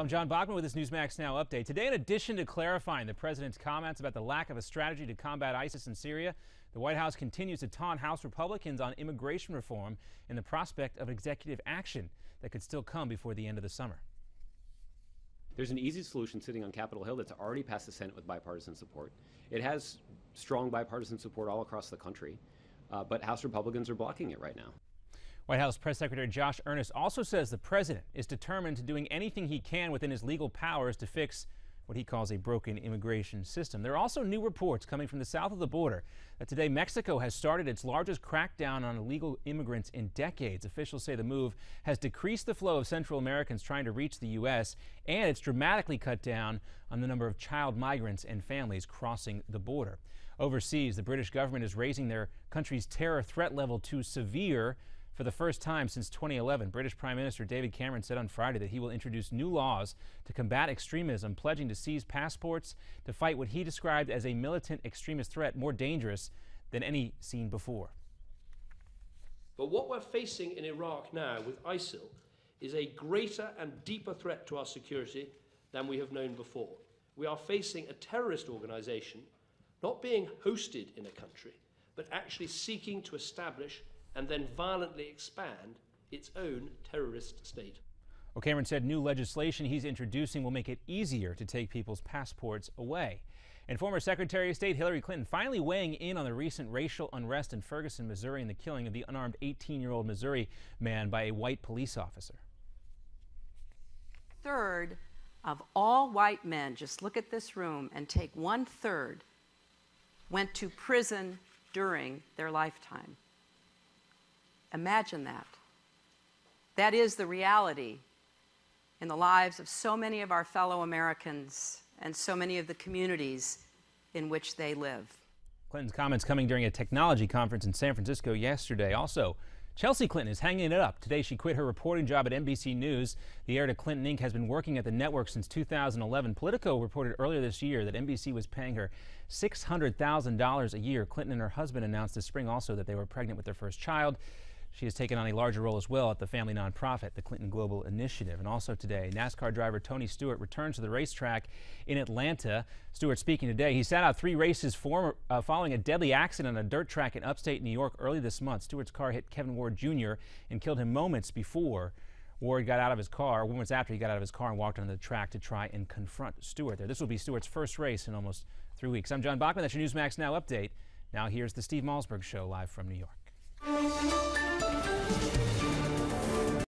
I'm John Bachman with this Newsmax Now update. Today, in addition to clarifying the president's comments about the lack of a strategy to combat ISIS in Syria, the White House continues to taunt House Republicans on immigration reform and the prospect of executive action that could still come before the end of the summer. There's an easy solution sitting on Capitol Hill that's already passed the Senate with bipartisan support. It has strong bipartisan support all across the country, but House Republicans are blocking it right now. White House Press Secretary Josh Earnest also says the president is determined to doing anything he can within his legal powers to fix what he calls a broken immigration system. There are also new reports coming from the south of the border that today Mexico has started its largest crackdown on illegal immigrants in decades. Officials say the move has decreased the flow of Central Americans trying to reach the U.S., and it's dramatically cut down on the number of child migrants and families crossing the border. Overseas, the British government is raising their country's terror threat level to severe. For the first time since 2011, British Prime Minister David Cameron said on Friday that he will introduce new laws to combat extremism, pledging to seize passports to fight what he described as a militant extremist threat more dangerous than any seen before. But what we're facing in Iraq now with ISIL is a greater and deeper threat to our security than we have known before. We are facing a terrorist organization not being hosted in a country, but actually seeking to establish and then violently expand its own terrorist state. Well, Cameron said new legislation he's introducing will make it easier to take people's passports away. And former Secretary of State Hillary Clinton finally weighing in on the recent racial unrest in Ferguson, Missouri, and the killing of the unarmed 18-year-old Missouri man by a white police officer. Third of all white men, just look at this room and take 1/3, went to prison during their lifetime. Imagine that. That is the reality in the lives of so many of our fellow Americans and so many of the communities in which they live. Clinton's comments coming during a technology conference in San Francisco yesterday. Also, Chelsea Clinton is hanging it up. Today, she quit her reporting job at NBC News. The heir to Clinton Inc. has been working at the network since 2011. Politico reported earlier this year that NBC was paying her $600,000 a year. Clinton and her husband announced this spring also that they were pregnant with their first child. She has taken on a larger role as well at the family nonprofit, the Clinton Global Initiative. And also today, NASCAR driver Tony Stewart returns to the racetrack in Atlanta. Stewart speaking today. He sat out 3 races following a deadly accident on a dirt track in upstate New York early this month. Stewart's car hit Kevin Ward Jr. and killed him moments before Ward got out of his car, moments after he got out of his car and walked onto the track to try and confront Stewart there. This will be Stewart's first race in almost 3 weeks. I'm John Bachman. That's your Newsmax Now update. Now here's the Steve Malzberg Show live from New York.